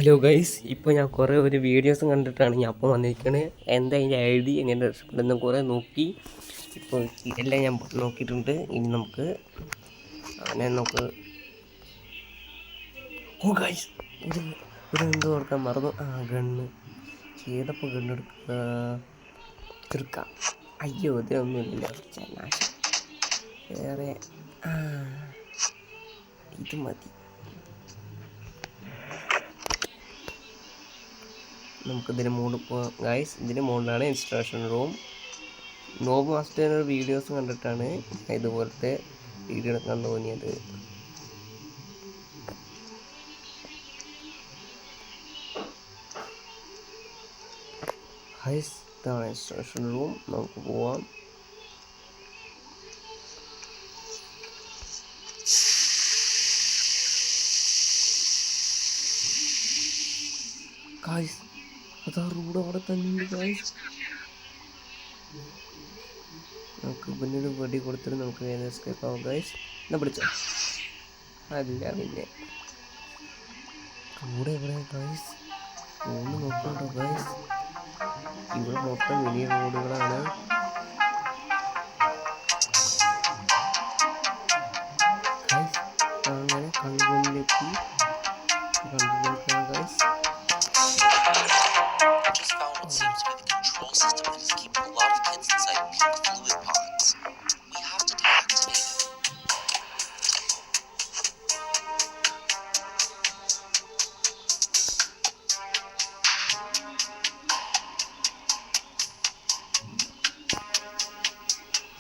Hello guys, ഇപ്പോൾ ഞാൻ കുറേ ഒരു വീഡിയോസും കണ്ടിട്ടാണ് ഞാൻ അപ്പോൾ വന്നിരിക്കുന്നത്. എന്താ അതിൻ്റെ ഐഡി എങ്ങനെ രക്ഷപ്പെടുന്ന കുറേ നോക്കി. ഇപ്പോൾ എല്ലാം ഞാൻ നോക്കിയിട്ടുണ്ട്. ഇനി നമുക്ക് അവനെ ഗൈസ് ഒരു എന്തോ കൊടുക്കാൻ മറന്നു. ഗണ്ണ് ചെയ്തപ്പോൾ ഗണ്ണെടുക്കുക തീർക്കാം. അയ്യോ, ഇതിനൊന്നുമില്ല. വേറെ ഇത് മതി. നമുക്കിതിന് മുകളിൽ പോകാം ഗൈസ്. ഇതിന് മുകളിലാണ് instruction room. Knob master videos കണ്ടിട്ടാണ് ഇതുപോലത്തെ വീഡിയോ എടുക്കാൻ തോന്നിയത്. ഗൈസ്, ഇതാണ് ഇൻസ്ട്രക്ഷൻ റൂം. നമുക്ക് പോവാം. ഗൈസ്, അതാ റോഡ് അവിടെ തന്നെ ഗൈസ്. നമുക്ക് പിന്നീട് വെടി കൊടുത്തിട്ട് നമുക്ക് എസ്കേപ്പ് ആവും ഗൈസ്. എന്നാ പിടിച്ചോ. അല്ല പിന്നെ റോഡ് എവിടെയാ ഗൈസ്? Road നോക്കണ്ടോ guys? ഇവിടെ മൊത്തം വലിയ റോഡുകളാണ്. ഗൈസ്, അങ്ങനെ കൺമുന്നിലെത്തി. കണ്ടുകൊടുക്കാം guys. Just found what seems to be the control system that is keeping a lot of kids inside pink fluid ponds. We have to deactivate it.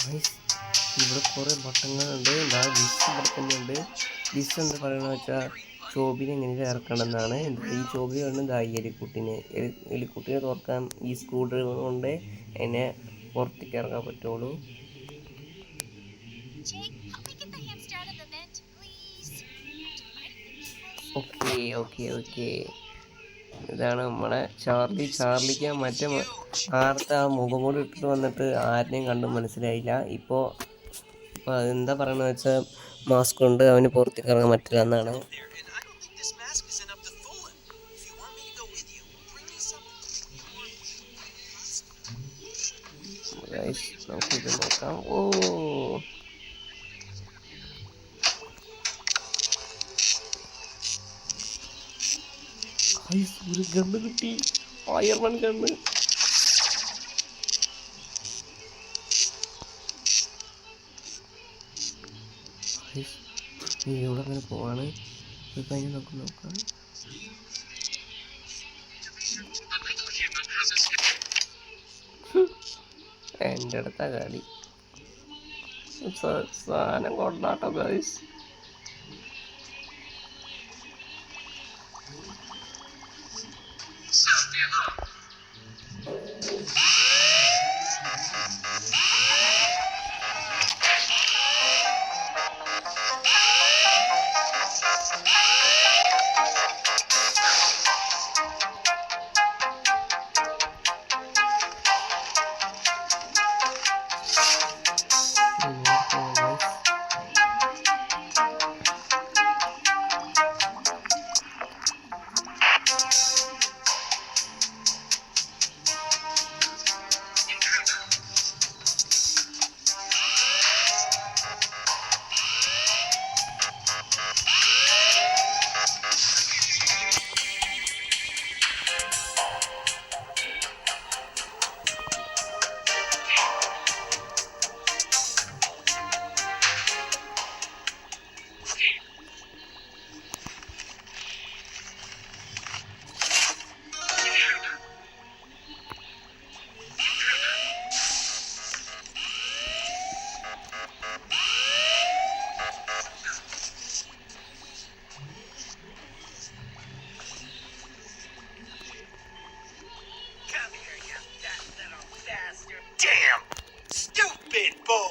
Guys, ഇവിടെ കുറേ ബട്ടങ്ങളുണ്ട്. വിസ് ഇവിടെ തന്നെയുണ്ട്. വിസ് എന്ന് പറയുന്നത് വെച്ചാൽ ചോബിനെ എങ്ങനെ ഇറക്കണമെന്നാണ്. ഈ ചോബി കൊണ്ട് എലിക്കുട്ടിനെ തുറക്കാൻ ഈ സ്ക്രൂ ഡ്രൈവർ കൊണ്ട് അതിനെ പുറത്തേക്ക് ഇറക്കാൻ പറ്റുള്ളൂ. ഓക്കെ ഓക്കെ ഓക്കെ ഇതാണ് നമ്മളെ ചാർലിക്ക് മറ്റേ ആർത്ത ആ മുഖം കൂടി ഇട്ടിട്ട് വന്നിട്ട് ആരെയും കണ്ടും മനസ്സിലായില്ല. ഇപ്പോൾ എന്താ പറയണെന്ന് വെച്ചാൽ മാസ്ക് കൊണ്ട് അവന് പുറത്തേക്ക് ഇറങ്ങാൻ പറ്റില്ല എന്നാണ്. നമുക്കിത് നോക്കാം. ഒരു ഗണ്ണ് കിട്ടി, ഫയർമൺ ഗണ്ണ്. ഇവിടെ അങ്ങനെ പോവാണ്. കഴിഞ്ഞ് നോക്കാം. എൻ്റെ അടുത്ത കളി സാധനം കൊണ്ടാട്ടോ ഗൈസ്. Damn! Stupid boy!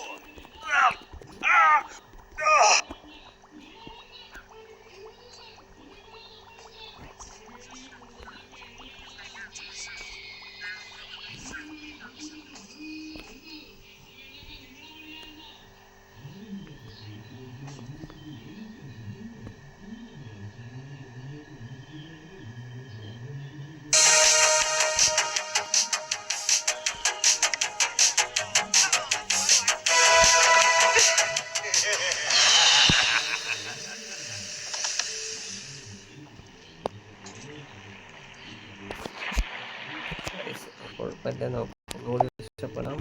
ചെയ്താൽ നമുക്ക് ഒന്നുകൂടി ഇഷ്ടപ്പെടാം.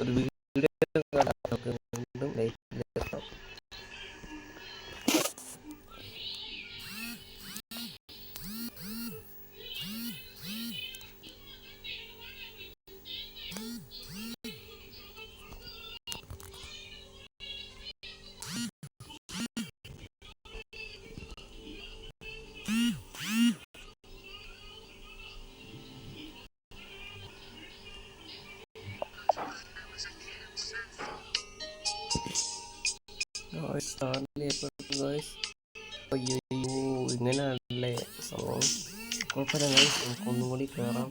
ഒരു വീഡിയോ നമുക്ക് വീണ്ടും ലൈക്ക് ഗോയ്സ്. അയ്യോ ഇങ്ങനെയാണല്ലേ സംഭവം. കുഴപ്പമില്ല ഗൈസ്, നമുക്ക് ഒന്നും കൂടി കയറാം.